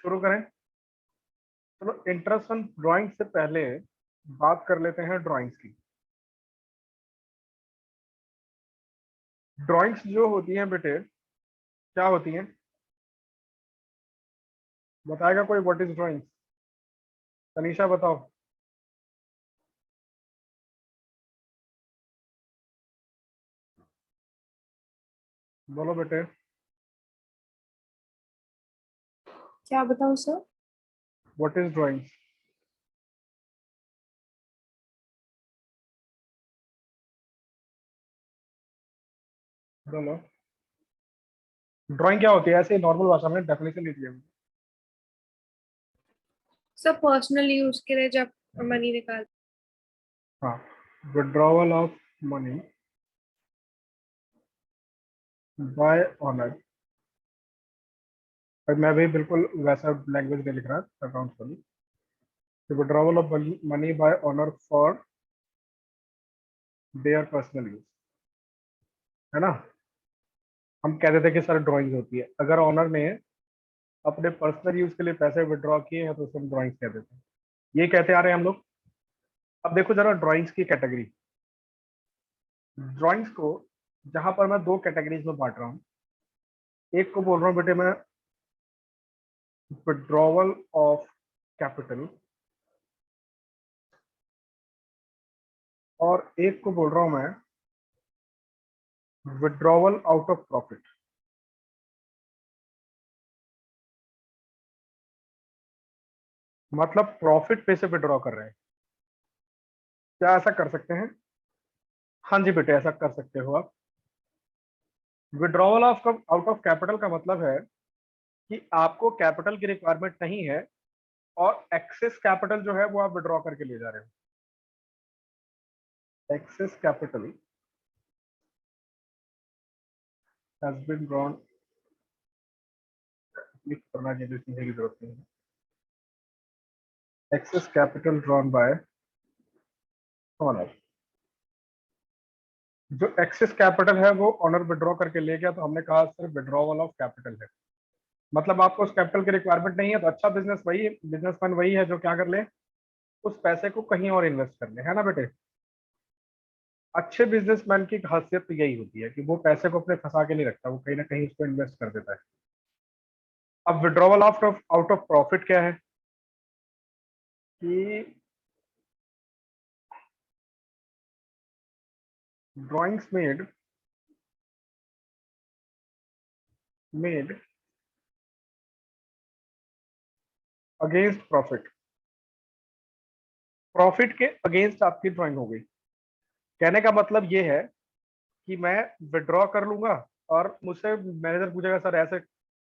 शुरू करें। चलो इंटरेस्ट ऑन ड्राइंग से पहले बात कर लेते हैं ड्राइंग्स की। ड्राइंग्स जो होती हैं बेटे, क्या होती हैं? बताएगा कोई व्हाट इज ड्राइंग्स? तनीषा बताओ। बोलो बेटे। क्या बताऊं सर? What is drawings? बोलो। ड्राइंग क्या होती है? ऐसे नॉर्मल भाषा में डेफिनेशन लीजिए। सर पर्सनल यूज के लिए जब मनी निकाल। हाँ, withdrawal of money by honour. मैं भी बिल्कुल वैसा लैंग्वेज में लिख रहा अकाउंट वाली। Withdrawal of money by honour for their personal use, है ना। हम कहते थे कि सर ड्राइंग होती है, अगर ऑनर ने अपने पर्सनल यूज के लिए पैसे विड्रॉ किए हैं तो उसे हम ड्राइंग्स कहते थे। ये कहते आ रहे हैं हम लोग। अब देखो जरा ड्राइंग्स की कैटेगरी। ड्राइंग्स को जहां पर मैं दो कैटेगरीज में बांट रहा हूँ, एक को बोल रहा हूँ बेटे मैं विड्रॉवल ऑफ कैपिटल, और एक को बोल रहा हूँ मैं विड्रॉवल आउट ऑफ प्रॉफिट। मतलब प्रॉफिट पे से विड्रॉ कर रहे हैं। क्या ऐसा कर सकते हैं? हाँ जी बेटे, ऐसा कर सकते हो आप। Withdrawal of out of capital का मतलब है कि आपको कैपिटल की रिक्वायरमेंट नहीं है और एक्सेस कैपिटल जो है वो आप विड्रॉ करके ले जा रहे हो। Excess capital has been drawn. Click करना चाहिए, सीखने की जरूरत नहीं है। Excess capital drawn by owner. जो एक्सेस कैपिटल है वो ऑनर विड्रॉ करके ले गया, तो हमने कहा सिर्फ विड्रॉवल ऑफ कैपिटल है। मतलब आपको उस कैपिटल की रिक्वायरमेंट नहीं है, तो अच्छा बिजनेसमैन वही है जो क्या कर ले, उस पैसे को कहीं और इन्वेस्ट कर ले, है ना बेटे। अच्छे बिजनेसमैन की खासियत तो यही होती है कि वो पैसे को अपने फंसा के नहीं रखता, वो कहीं ना कहीं उसको इन्वेस्ट कर देता है। अब withdrawal of out of profit क्या है कि drawings made against profit. Profit के अगेंस्ट आपकी ड्राइंग हो गई। कहने का मतलब ये है कि मैं विड्रॉ कर लूंगा और मुझसे मैनेजर पूछेगा सर ऐसे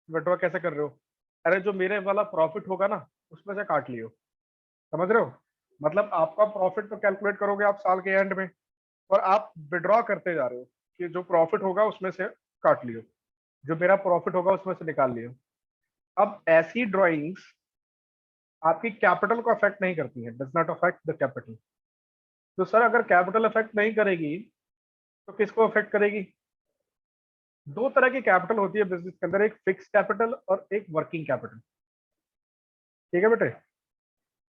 विड्रॉ कैसे कर रहे हो? अरे जो मेरे वाला प्रॉफिट होगा ना उसमें से काट लियो। समझ रहे हो? मतलब आपका प्रॉफिट तो कैलकुलेट करोगे आप साल के एंड में, और आप विड्रॉ करते जा रहे हो कि जो प्रॉफिट होगा उसमें से काट लियो, जो मेरा प्रॉफिट होगा उसमें से निकाल लियो। अब ऐसी ड्राइंग्स आपकी कैपिटल को अफेक्ट नहीं करती है, does not affect the capital. तो सर अगर कैपिटल अफेक्ट नहीं करेगी तो किसको अफेक्ट करेगी? दो तरह की कैपिटल होती है बिजनेस के अंदर, एक फिक्स कैपिटल और एक वर्किंग कैपिटल। ठीक है बेटे।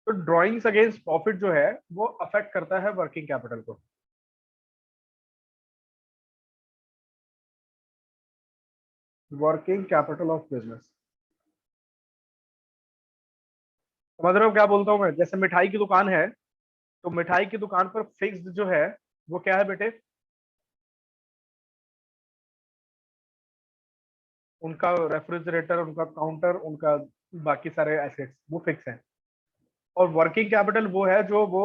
तो ड्राइंग्स अगेंस्ट प्रॉफिट जो है वो अफेक्ट करता है वर्किंग कैपिटल को। Working capital of business. समझ रहे हो क्या बोलता हूं मैं? जैसे मिठाई की दुकान है, तो मिठाई की दुकान पर फिक्स्ड जो है वो क्या है बेटे? उनका रेफ्रिजरेटर, उनका काउंटर, उनका बाकी सारे एसेट्स वो फिक्स हैं। और वर्किंग कैपिटल वो है जो वो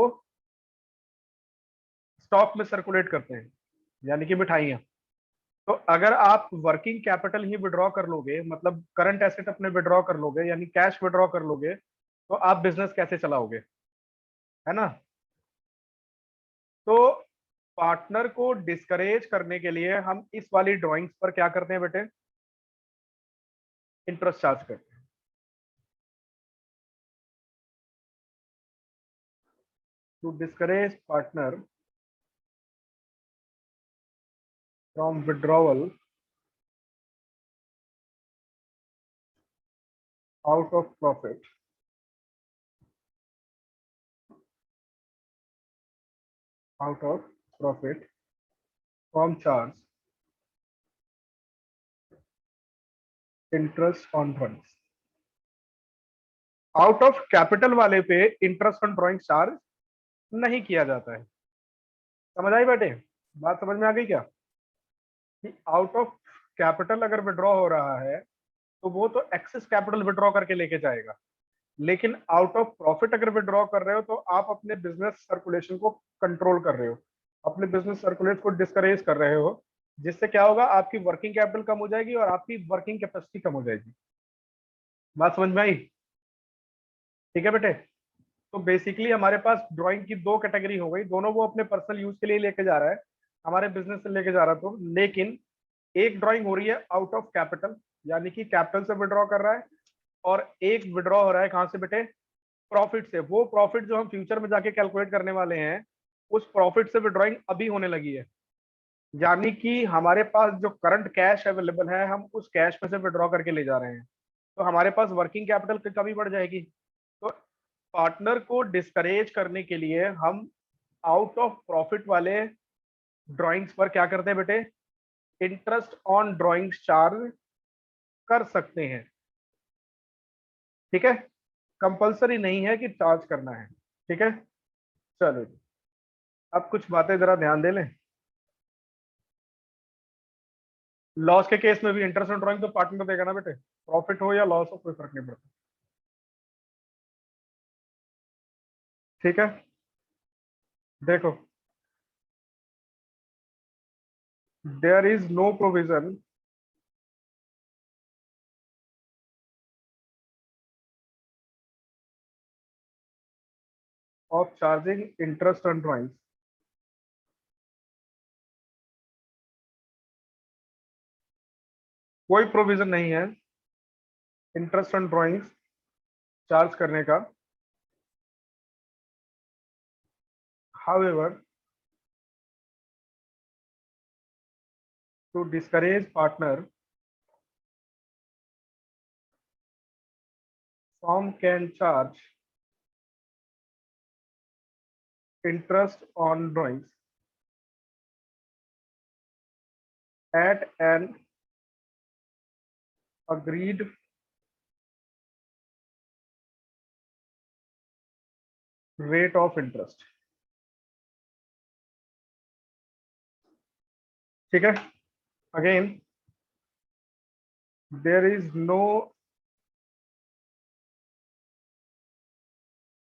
स्टॉक में सर्कुलेट करते हैं, यानी कि मिठाइयाँ। तो अगर आप वर्किंग कैपिटल ही विड्रॉ कर लोगे, मतलब करंट एसेट अपने विड्रॉ कर लोगे, यानी कैश विड्रॉ कर लोगे, तो आप बिजनेस कैसे चलाओगे? है ना। तो पार्टनर को डिस्करेज करने के लिए हम इस वाली ड्राइंग्स पर क्या करते हैं बेटे? इंटरेस्ट चार्ज करते हैं। To discourage partner from withdrawal out of profit from charge interest on drawings. Out of capital वाले पे इंटरेस्ट ऑन ड्रॉइंग चार्ज नहीं किया जाता है। समझ आई बेटे? बात समझ में आ गई क्या? कि आउट ऑफ कैपिटल अगर विड्रॉ हो रहा है तो वो तो एक्सेस कैपिटल विड्रॉ करके लेके जाएगा, लेकिन आउट ऑफ प्रॉफिट अगर विड्रॉ कर रहे हो तो आप अपने बिजनेस सर्कुलेशन को कंट्रोल कर रहे हो, अपने बिजनेस सर्कुलेट को डिस्करेज कर रहे हो, जिससे क्या होगा, आपकी वर्किंग कैपिटल कम हो जाएगी और आपकी वर्किंग कैपेसिटी कम हो जाएगी। बात समझ में आई? ठीक है बेटे। तो बेसिकली हमारे पास ड्राइंग की दो कैटेगरी हो गई, दोनों वो अपने पर्सनल यूज के लिए लेके जा रहा है, हमारे बिजनेस से लेके जा रहा है तो, लेकिन एक ड्राइंग हो रही है आउट ऑफ कैपिटल, यानी कि कैपिटल से विड्रॉ कर रहा है, और एक विड्रॉ हो रहा है कहां से बेटे? प्रॉफिट से। वो प्रॉफिट जो हम फ्यूचर में जाके कैलकुलेट करने वाले हैं, उस प्रॉफिट से विड्रॉइंग अभी होने लगी है, यानी कि हमारे पास जो करंट कैश अवेलेबल है हम उस कैश में से विड्रॉ करके ले जा रहे हैं, तो हमारे पास वर्किंग कैपिटल की कमी बढ़ जाएगी। तो पार्टनर को डिस्करेज करने के लिए हम आउट ऑफ प्रॉफिट वाले ड्राइंग्स पर क्या करते हैं बेटे? इंटरेस्ट ऑन ड्राइंग्स चार्ज कर सकते हैं। ठीक है, कंपलसरी नहीं है कि चार्ज करना है। ठीक है, चलो अब कुछ बातें जरा ध्यान दे लें। लॉस के केस में भी इंटरेस्ट ऑन ड्राइंग तो पार्टनर देगा ना बेटे, प्रॉफिट हो या लॉस हो कोई फर्क नहीं पड़ता। ठीक है, देखो, there is no provision of charging interest on drawing. कोई प्रोविजन नहीं है इंटरेस्ट ऑन ड्राइंग्स चार्ज करने का। However, to discourage partner, firm can charge interest on drawings at an agreed rate of interest। ठीक है, again there is no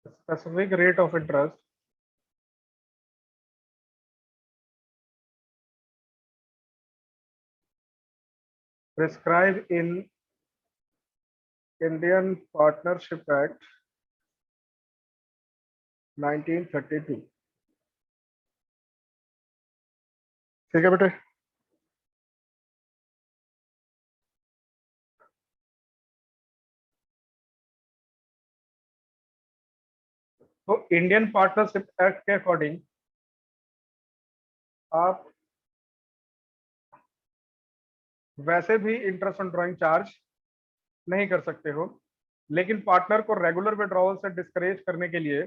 specific rate of interest prescribed in Indian Partnership Act 1932। ठीक है बेटे, तो Indian Partnership act के according आप वैसे भी इंटरेस्ट ऑन ड्राइंग चार्ज नहीं कर सकते हो, लेकिन पार्टनर को रेगुलर विड्रॉवल से डिस्करेज करने के लिए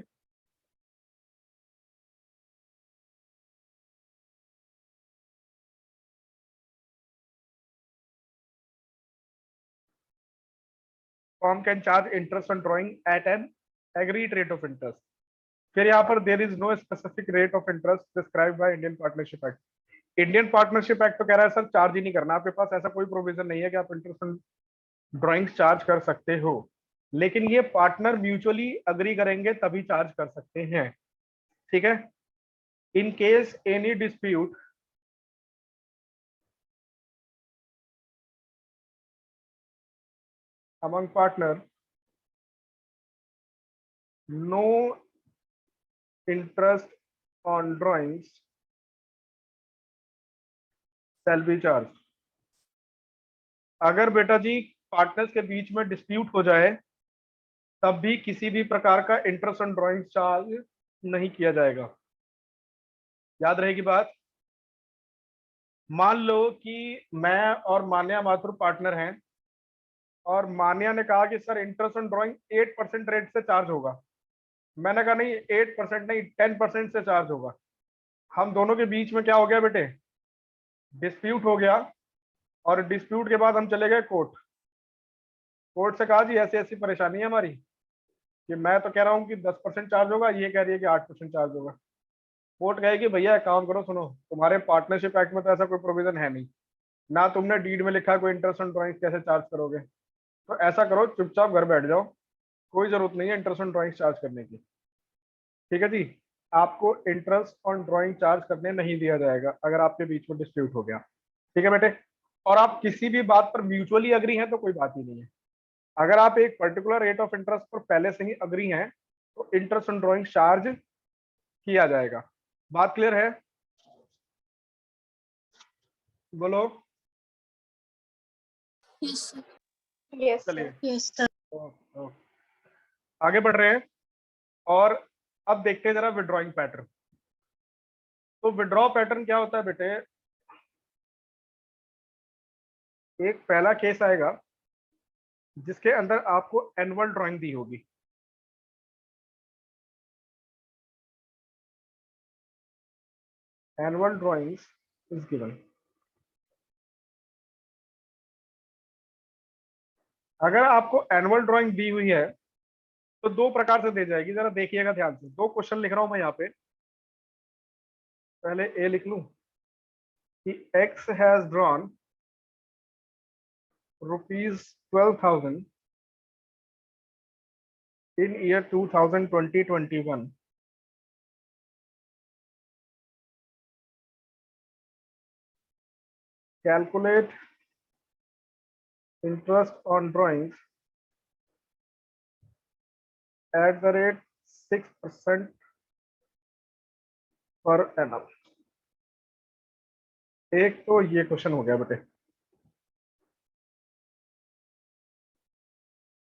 firm can charge interest on drawing at an agreed rate of interest. फिर यहाँ पर there is no specific rate of interest prescribed by Indian Partnership Act. Indian Partnership Act तो कह रहा है सर चार्ज ही नहीं करना, आपके पास ऐसा कोई प्रोविजन नहीं है कि आप इंटरेस्ट ऑन ड्राइंग्स चार्ज कर सकते हो, लेकिन ये पार्टनर म्यूचुअली अग्री करेंगे तभी चार्ज कर सकते हैं। ठीक है, in case any dispute among partner, no interest on drawings shall be charged। अगर बेटा जी पार्टनर्स के बीच में डिस्प्यूट हो जाए तब भी किसी भी प्रकार का इंटरेस्ट ऑन ड्राइंग चार्ज नहीं किया जाएगा। याद रहेगी बात। मान लो कि मैं और मान्या माथुर पार्टनर हैं और मान्या ने कहा कि sir interest on drawing 8% rate से चार्ज होगा। मैंने कहा नहीं, 8% नहीं, 10% से चार्ज होगा। हम दोनों के बीच में क्या हो गया बेटे, डिस्प्यूट हो गया। और डिस्प्यूट के बाद हम चले गए कोर्ट। कोर्ट से कहा जी ऐसी ऐसी परेशानी है हमारी, कि मैं तो कह रहा हूँ कि 10% चार्ज होगा, ये कह रही है कि 8% चार्ज होगा। कोर्ट कहेगी भैया एक काम करो, सुनो, तुम्हारे पार्टनरशिप एक्ट में तो ऐसा कोई प्रोविजन है नहीं, ना तुमने डीड में लिखा कोई इंटरेस्ट ऑन ड्राइंग कैसे चार्ज करोगे। तो ऐसा करो, चुपचाप घर बैठ जाओ, कोई जरूरत नहीं है इंटरेस्ट ऑन ड्राइंग चार्ज करने की। ठीक है जी, आपको इंटरेस्ट ऑन ड्राइंग चार्ज करने नहीं दिया जाएगा अगर आपके बीच में डिस्प्यूट हो गया। ठीक है बेटे, और आप किसी भी बात पर म्यूचुअली अग्री हैं तो कोई बात ही नहीं है। अगर आप एक पर्टिकुलर रेट ऑफ इंटरेस्ट पर पहले से ही अग्री हैं तो इंटरेस्ट ऑन ड्राइंग चार्ज किया जाएगा। बात क्लियर है? बोलो। Yes sir. Yes sir. चलिए, यस सर। आगे बढ़ रहे हैं और अब देखते हैं जरा विड्रॉइंग पैटर्न। तो विड्रॉ पैटर्न क्या होता है बेटे, एक पहला केस आएगा जिसके अंदर आपको एनुअल ड्राइंग दी होगी। Annual drawings is given. अगर आपको एनुअल ड्राइंग दी हुई है तो दो प्रकार से दी जाएगी, जरा देखिएगा ध्यान से। दो क्वेश्चन लिख रहा हूं मैं यहाँ पे। पहले ए लिख लूं कि x has drawn ₹12,000 in year 2020-21. Calculate interest on drawings at the rate 6% per annum. एक तो ये क्वेश्चन हो गया बेटे।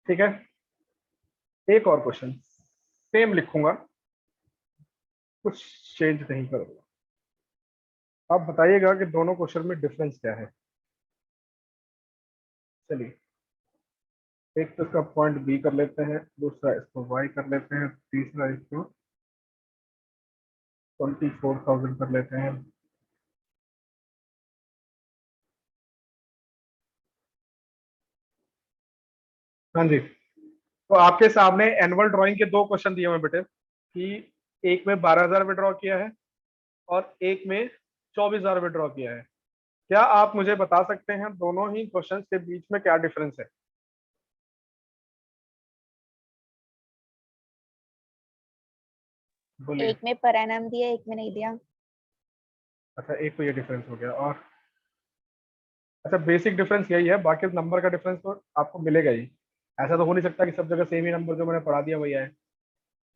ठीक है, एक और क्वेश्चन सेम लिखूंगा, कुछ चेंज नहीं करूंगा। आप बताइएगा कि दोनों क्वेश्चन में डिफरेंस क्या है। चलिए, एक तो इसका पॉइंट बी कर लेते हैं, दूसरा इसको वाई कर लेते हैं, तीसरा इसको 24,000 कर लेते हैं। हाँ जी, तो आपके सामने एनुअल ड्राइंग के दो क्वेश्चन दिए हुए बेटे, कि एक में 12,000 विड्रॉ किया है और एक में 24,000 विड्रॉ किया है। क्या आप मुझे बता सकते हैं दोनों ही क्वेश्चन के बीच में क्या डिफरेंस है? बोलिए। एक में पर एनम दिया, एक में नहीं दिया। अच्छा, एक तो ये डिफरेंस हो गया, और अच्छा बेसिक डिफरेंस यही है, बाकी नंबर का डिफरेंस तो आपको मिलेगा ही। ऐसा तो हो नहीं सकता कि सब जगह सेम ही नंबर जो मैंने पढ़ा दिया वही आए।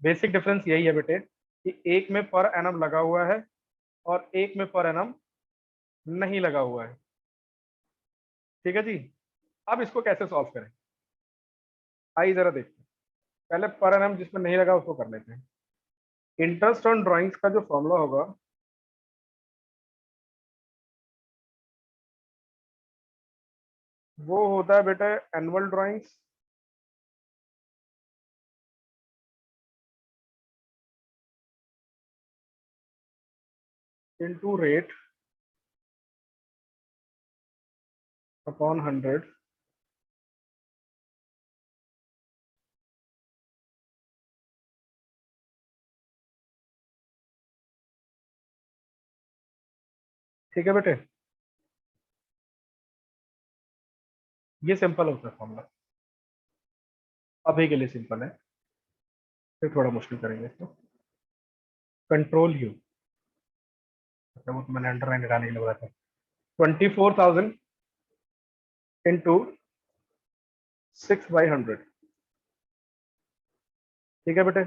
बेसिक डिफरेंस यही है बेटे कि एक में पर एनम लगा हुआ है और एक में पर एनम नहीं लगा हुआ है। ठीक है जी, अब इसको कैसे सॉल्व करें, आइए जरा देखते हैं। पहले पर एनम जिसमें नहीं लगा उसको कर लेते हैं। इंटरेस्ट ऑन ड्राइंग्स का जो फॉर्मूला होगा वो होता है बेटा annual drawings into rate upon 100। ठीक है बेटे, ये सिंपल होता है फॉर्मूला, अभी के लिए सिंपल है, फिर थोड़ा मुश्किल करेंगे इसको। कंट्रोल यू, अच्छा वो तो मैंने अंडरलाइन लगाने ही लगा था। 24,000 इंटू 6/100। ठीक है बेटे,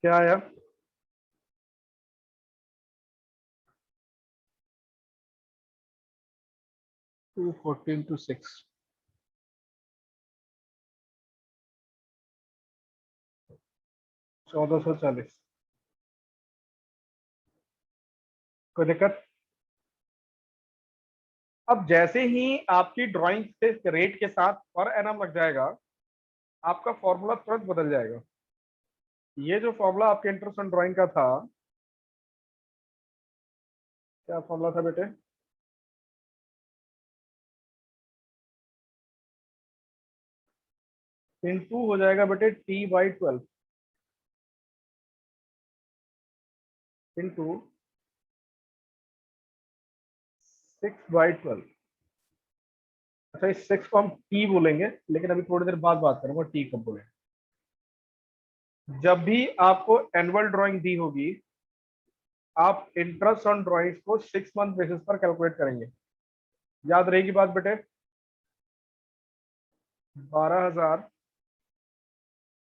क्या आया? 240 इंटू 6, 1440। कोई दिक्कत? अब जैसे ही आपकी ड्राइंग के रेट के साथ पर एनम लग जाएगा, आपका फॉर्मूला तुरंत बदल जाएगा। ये जो फॉर्मूला आपके इंटरेस्ट ऑन ड्राइंग का था, क्या फॉर्मूला था बेटे? इनटू हो जाएगा बेटे T/12 इंटू 6/12। अच्छा, इस 6 को हम टी बोलेंगे, लेकिन अभी थोड़ी देर बाद बात करूंगा टी कब बोलेंगे। जब भी आपको एनुअल ड्राइंग दी होगी, आप इंटरेस्ट ऑन ड्राइंग्स को 6 मंथ बेसिस पर कैलकुलेट करेंगे। याद रहेगी बात बेटे? 12,000,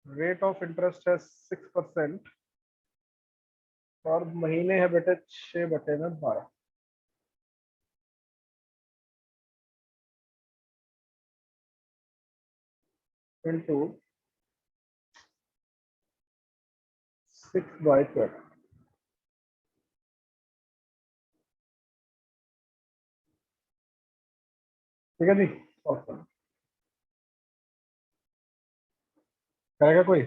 रेट ऑफ इंटरेस्ट है 6%, और महीने है बेटे 6/12। इंटू 6/12। ठीक है जी, सॉल्व करो। करेगा कोई?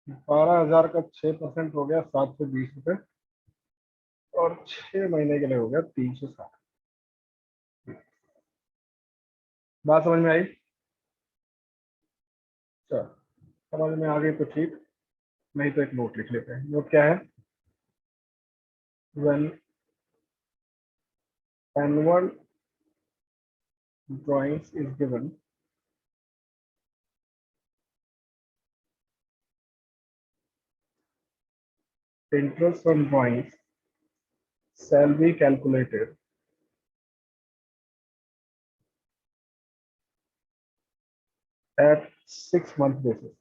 12,000 का 6% हो गया 720 रुपये, और 6 महीने के लिए हो गया 360। बात समझ में आई? चलो, समझ में आ गई तो ठीक, नहीं तो एक नोट लिख लेते हैं। नोट क्या है? when annual drawings is given, interest on drawings shall be calculated at 6 month basis।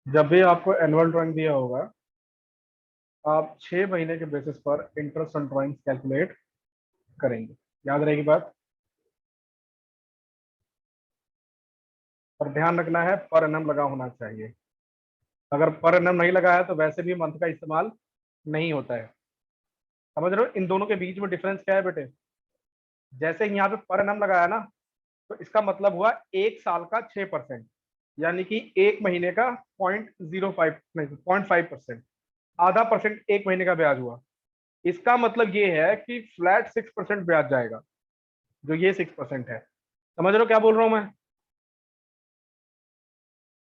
जब भी आपको एनुअल ड्राइंग दिया होगा, आप 6 महीने के बेसिस पर इंटरेस्ट ऑन ड्राइंग्स कैलकुलेट करेंगे। याद रहेगी बात? और ध्यान रखना है, पर एनम लगा होना चाहिए। अगर पर एनम नहीं लगा है तो वैसे भी मंथ का इस्तेमाल नहीं होता है। समझ रहे हो इन दोनों के बीच में डिफरेंस क्या है बेटे? जैसे ही यहाँ पे पर एनम लगाया ना, तो इसका मतलब हुआ 1 साल का 6%, यानी कि 1 महीने का 0.05 नहीं 0.5%, आधा परसेंट 1 महीने का ब्याज हुआ। इसका मतलब ये है कि फ्लैट 6% ब्याज जाएगा, जो ये 6% है। समझ रहे हो क्या बोल रहा हूं मैं?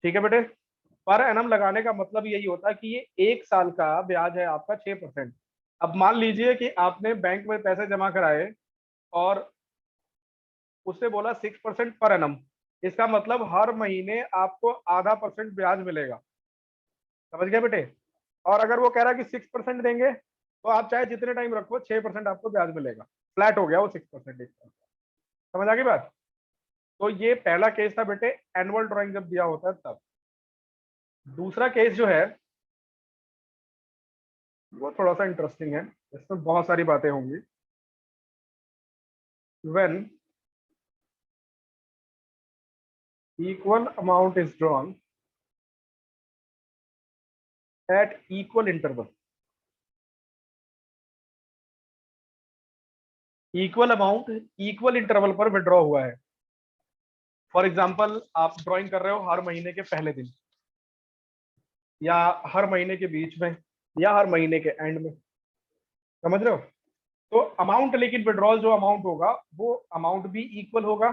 ठीक है बेटे, पर एनम लगाने का मतलब यही होता है कि ये 1 साल का ब्याज है आपका 6%। अब मान लीजिए कि आपने बैंक में पैसे जमा कराए और उससे बोला 6% पर एनम, इसका मतलब हर महीने आपको आधा परसेंट ब्याज मिलेगा। समझ गया बेटे? और अगर वो कह रहा है कि 6% देंगे, तो आप चाहे जितने टाइम रखो 6% आपको ब्याज मिलेगा। फ्लैट हो गया वो 6%। समझ आ गई बात? तो ये पहला केस था बेटे, एनुअल ड्राइंग जब दिया होता है तब। दूसरा केस जो है वो थोड़ा सा इंटरेस्टिंग है, इसमें बहुत सारी बातें होंगी। When equal amount is drawn at equal interval. Equal amount equal interval पर विड्रॉ हुआ है। फॉर एग्जाम्पल, आप ड्राइंग कर रहे हो हर महीने के पहले दिन, या हर महीने के बीच में, या हर महीने के एंड में। समझ रहे हो? तो अमाउंट, लेकिन विड्रॉल जो अमाउंट होगा वो अमाउंट भी इक्वल होगा,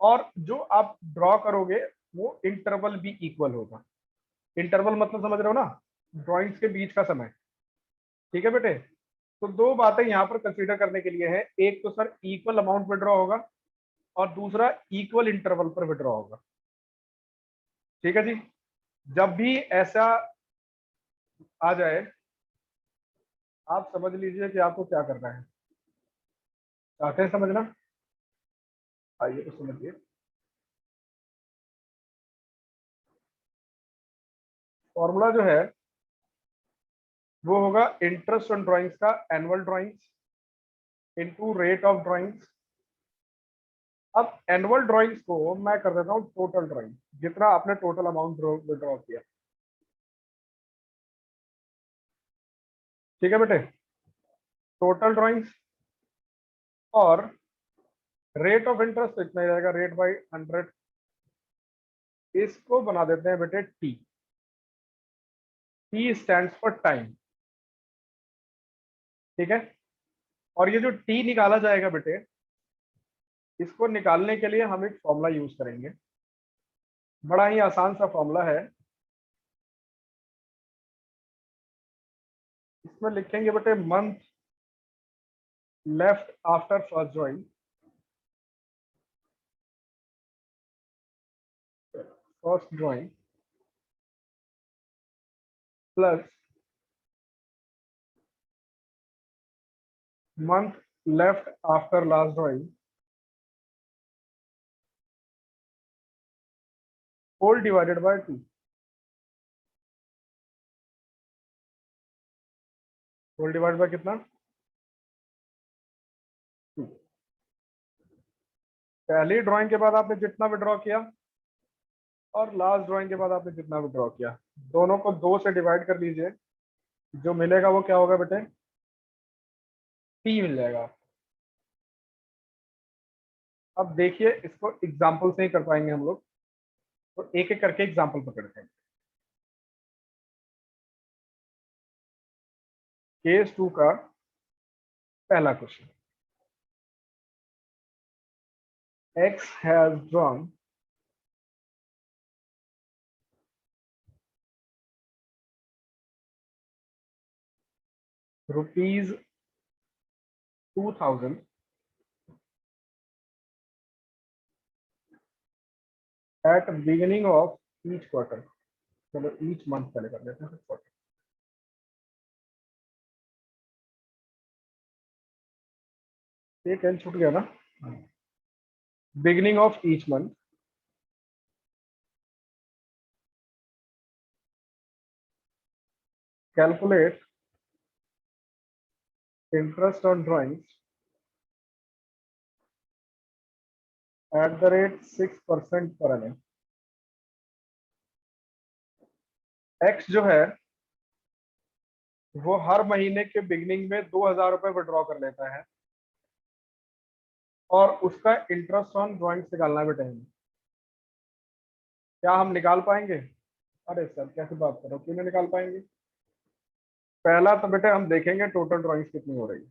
और जो आप ड्रॉ करोगे वो इंटरवल भी इक्वल होगा। इंटरवल मतलब समझ रहे हो ना, ड्राइंग्स के बीच का समय। ठीक है बेटे? तो दो बातें यहाँ पर कंसीडर करने के लिए है, एक तो सर इक्वल अमाउंट विड्रॉ होगा, और दूसरा इक्वल इंटरवल पर विड्रॉ होगा। ठीक है जी? जब भी ऐसा आ जाए, आप समझ लीजिए कि आपको क्या करना है। चाहते हैं समझना? आइए तो समझिए। फॉर्मूला जो है वो होगा इंटरेस्ट ऑन ड्राइंग्स का annual drawings into rate of drawings. अब एनुअल ड्राइंग्स को मैं कर देता हूँ टोटल ड्राइंग, जितना आपने टोटल अमाउंट विड्रॉ किया। ठीक है बेटे, टोटल ड्राइंग्स और रेट ऑफ इंटरेस्ट इतना ही रहेगा, रेट बाई 100। इसको बना देते हैं बेटे T. T stands for time. ठीक है, और ये जो टी निकाला जाएगा बेटे, इसको निकालने के लिए हम एक फॉर्मूला यूज करेंगे। बड़ा ही आसान सा फॉर्मूला है। इसमें लिखेंगे बेटे month left after first drawing plus month left after last drawing whole divided by 2। whole divided by कितना? 2। पहली ड्राइंग के बाद आपने जितना विड्रॉ किया और लास्ट ड्राइंग के बाद आपने जितना विड्रॉ किया, दोनों को 2 से डिवाइड कर लीजिए। जो मिलेगा वो क्या होगा बेटे? टी मिल जाएगा। अब देखिए, इसको एग्जाम्पल से ही कर पाएंगे हम लोग, तो एक एक करके एग्जाम्पल पकड़ते हैं। केस 2 का पहला question, X has drawn rupees 2000 at beginning of each quarter। चलो each month पहले कर लेते हैं, फिर quarter। एक एल छूट गया ना। Beginning of each month calculate interest on drawings at the rate 6% पर annum। एक्स जो है वो हर महीने के बिगिनिंग में 2000 रुपए विड्रॉ कर लेता है और उसका इंटरेस्ट ऑन ड्राइंग्स निकालना बेटे हमें। क्या हम निकाल पाएंगे? अरे सर कैसे बात कर रहे हो, क्यों नहीं निकाल पाएंगे? पहला तो बेटे हम देखेंगे टोटल ड्राइंग्स कितनी हो रही है।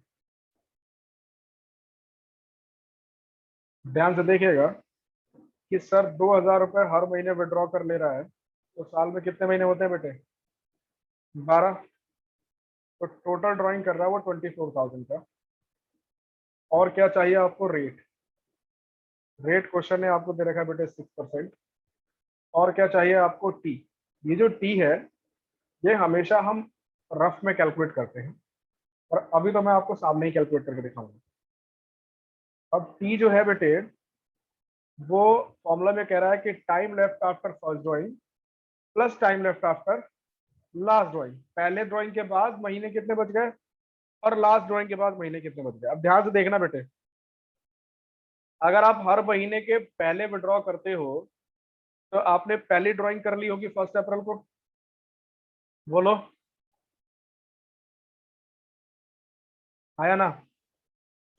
ध्यान से देखिएगा कि सर 2000 रुपए हर महीने विड्रॉ कर ले रहा है, तो साल में कितने महीने होते हैं बेटे? 12। तो टोटल ड्राइंग कर रहा है वो 24,000 का। और क्या चाहिए आपको? रेट। रेट क्वेश्चन ने आपको दे रखा है बेटे 6%। और क्या चाहिए आपको? टी। ये जो टी है ये हमेशा हम रफ में कैलकुलेट करते हैं, और अभी तो मैं आपको सामने ही कैलकुलेट करके दिखाऊंगा। अब टी जो है बेटे वो फॉर्मूला में कह रहा है कि time left after first drawing plus time left after last drawing. पहले ड्राइंग के बाद महीने कितने बच गए और लास्ट ड्राइंग के बाद महीने कितने बच गए। अब ध्यान से देखना बेटे, अगर आप हर महीने के पहले विड्रॉ करते हो तो आपने पहली ड्राइंग कर ली होगी 1 अप्रैल को। बोलो आया ना?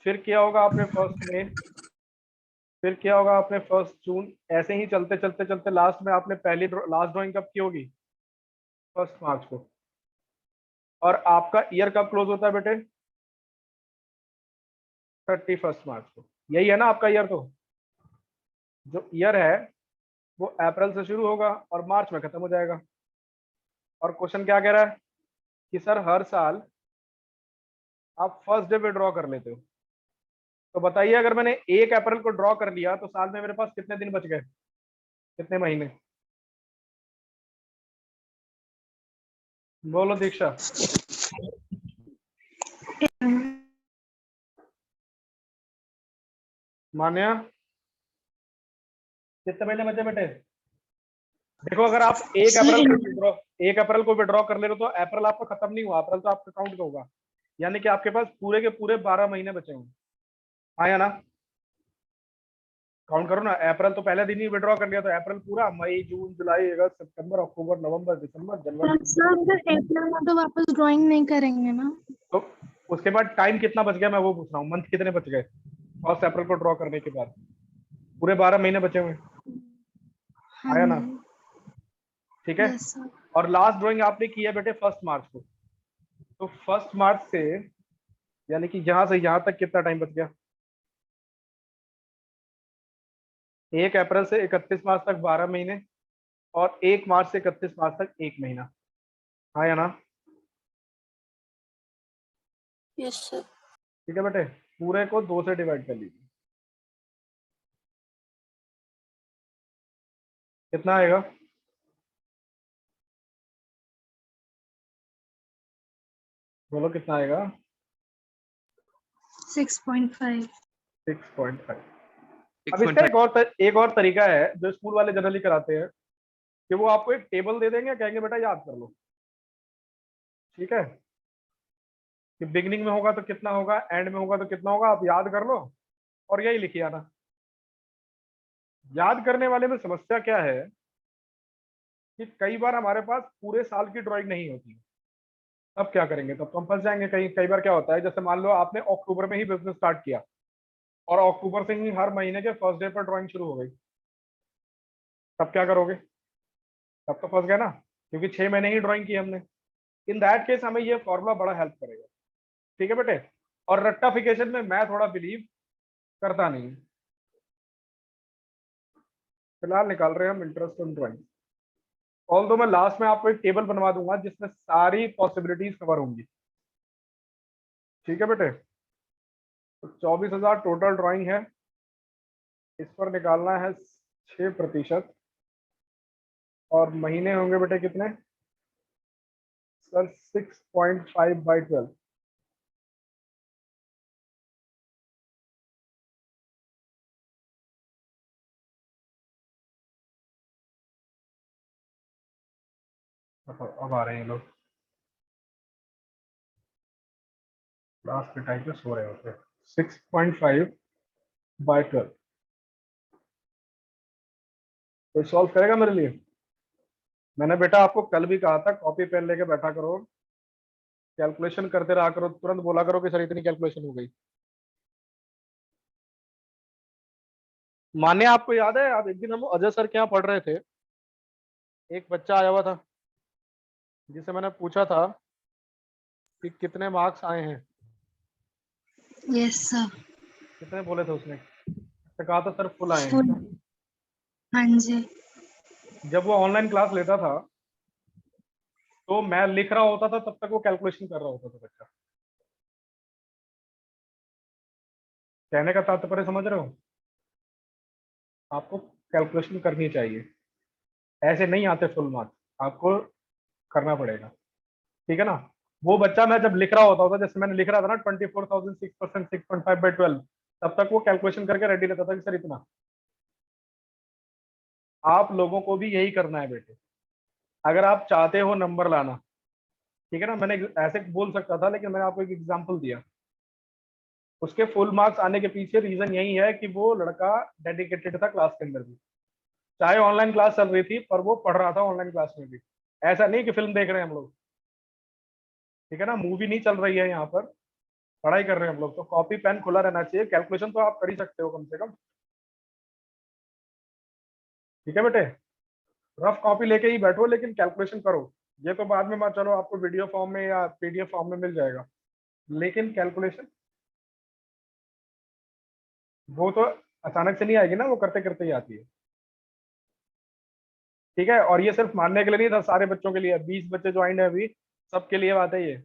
फिर क्या होगा आपने 1 मई, फिर क्या होगा आपने 1 जून, ऐसे ही चलते चलते चलते लास्ट में आपने पहली लास्ट ड्राइंग कब की होगी? 1 मार्च को। और आपका ईयर कब क्लोज होता है बेटे? 31 मार्च को। यही है ना आपका ईयर? तो जो ईयर है वो अप्रैल से शुरू होगा और मार्च में खत्म हो जाएगा। और क्वेश्चन क्या कह रहा है कि सर हर साल आप फर्स्ट डे पे ड्रॉ कर लेते हो, तो बताइए अगर मैंने 1 अप्रैल को ड्रॉ कर लिया तो साल में मेरे पास कितने दिन बच गए, कितने महीने? बोलो दीक्षा। मान्या, कितने महीने बचे बेटे? देखो अगर आप 1 अप्रैल को विड्रॉ कर ले रहे हो तो अप्रैल आपका खत्म नहीं हुआ, अप्रैल तो आपका काउंट होगा, यानी कि आपके पास पूरे के पूरे 12 महीने बचे होंगे। आया ना? काउंट करो ना, अप्रैल तो पहले दिन ही विड्रॉ कर लिया, तो अप्रैल पूरा, मई जून जुलाई अगस्त सितंबर अक्टूबर नवंबर दिसंबर जनवरी। सर अगर अप्रैल में तो वापस ड्राइंग नहीं करेंगे ना? तो उसके बाद टाइम कितना बच गया, मैं वो पूछ रहा हूँ, मंथ कितने बच गए 1 अप्रैल को ड्रॉ करने के बाद? पूरे 12 महीने बचे हुए। हाँ आया ना? ठीक है। Yes sir. और लास्ट ड्राइंग आपने की है बेटे 1 मार्च को, तो 1 मार्च से यानी कि यहाँ से यहाँ तक कितना टाइम बच गया? 1 अप्रैल से 31 मार्च तक 12 महीने, और 1 मार्च से 31 मार्च तक 1 महीना। हाँ या ना? Yes sir. ठीक है बेटे, पूरे को 2 से डिवाइड कर लीजिए, कितना आएगा? बोलो कितना आएगा? 6.5। 6.5। अब इसका एक और तरीका है जो स्कूल वाले जनरली कराते हैं, कि वो आपको एक टेबल दे देंगे, कहेंगे बेटा याद कर लो। ठीक है, कि बिगनिंग में होगा तो कितना होगा, एंड में होगा तो कितना होगा, आप याद कर लो और यही लिखिए आना। याद करने वाले में समस्या क्या है कि कई बार हमारे पास पूरे साल की ड्राइंग नहीं होती है, तब क्या करेंगे? तब तो हम फंस जाएंगे। कई बार क्या होता है, जैसे मान लो आपने अक्टूबर में ही बिजनेस स्टार्ट किया और अक्टूबर से ही हर महीने के फर्स्ट डे पर ड्राइंग शुरू हो गई, तब क्या करोगे? तब तो फंस गए ना, क्योंकि 6 महीने ही ड्राइंग की हमने। इन दैट केस हमें ये फॉर्मूला बड़ा हेल्प करेगा। ठीक है बेटे, और रट्टाफिकेशन में मैं थोड़ा बिलीव करता नहीं हूं। फिलहाल निकाल रहे हैं हम इंटरेस्ट ऑन ड्राइंग, ऑल दो मैं लास्ट में आपको एक टेबल बनवा दूंगा जिसमें सारी पॉसिबिलिटीज कवर होंगी। ठीक है बेटे, तो 24,000 टोटल ड्राइंग है, इस पर निकालना है 6%, और महीने होंगे बेटे कितने सर? 6.5/12। अब आ रहे हैं लोग, क्लास के टाइम पे सो रहे होते हैं। 6.5/12 कोई सॉल्व करेगा मेरे लिए? मैंने बेटा आपको कल भी कहा था कॉपी पेन लेके बैठा करो, कैलकुलेशन करते रहा करो, तुरंत बोला करो कि सर इतनी कैलकुलेशन हो गई। मान्य आपको याद है, आप एक दिन हम अजय सर के यहाँ पढ़ रहे थे, एक बच्चा आया हुआ था जिसे मैंने पूछा था कि कितने मार्क्स आए हैं। Yes sir. कितने बोले थे उसने? तो कहा था सर फुल आए हैं। फुल। हाँ जी। जब वो ऑनलाइन क्लास लेता था तो मैं लिख रहा होता था, तब तक वो कैलकुलेशन कर रहा होता था बच्चा। कहने का तात्पर्य समझ रहे हो? आपको कैलकुलेशन करनी चाहिए, ऐसे नहीं आते फुल मार्क्स, आपको करना पड़ेगा। ठीक है ना? वो बच्चा मैं जब लिख रहा होता था, जैसे मैंने लिख रहा था ना 24,006%, 6.5/12, तब तक वो कैलकुलेशन करके रेडी रहता था कि सर इतना। आप लोगों को भी यही करना है बेटे, अगर आप चाहते हो नंबर लाना। ठीक है ना? मैंने ऐसे बोल सकता था, लेकिन मैंने आपको एक एग्जांपल दिया। उसके फुल मार्क्स आने के पीछे रीजन यही है कि वो लड़का डेडिकेटेड था क्लास के अंदर भी, चाहे ऑनलाइन क्लास चल रही थी पर वो पढ़ रहा था ऑनलाइन क्लास में भी। ऐसा नहीं कि फिल्म देख रहे हैं हम लोग, ठीक है ना, मूवी नहीं चल रही है यहाँ पर, पढ़ाई कर रहे हैं हम लोग। तो कॉपी पेन खुला रहना चाहिए, कैलकुलेशन तो आप कर ही सकते हो कम से कम। ठीक है बेटे, रफ कॉपी लेके ही बैठो लेकिन कैलकुलेशन करो। ये तो बाद में चलो आपको वीडियो फॉर्म में या पीडीएफ फॉर्म में मिल जाएगा, लेकिन कैलकुलेशन वो तो अचानक से नहीं आएगी ना, वो करते करते ही आती है। ठीक है, और ये सिर्फ मानने के लिए नहीं था, सारे बच्चों के लिए, 20 बच्चे ज्वाइन है अभी, सबके लिए बात है ये।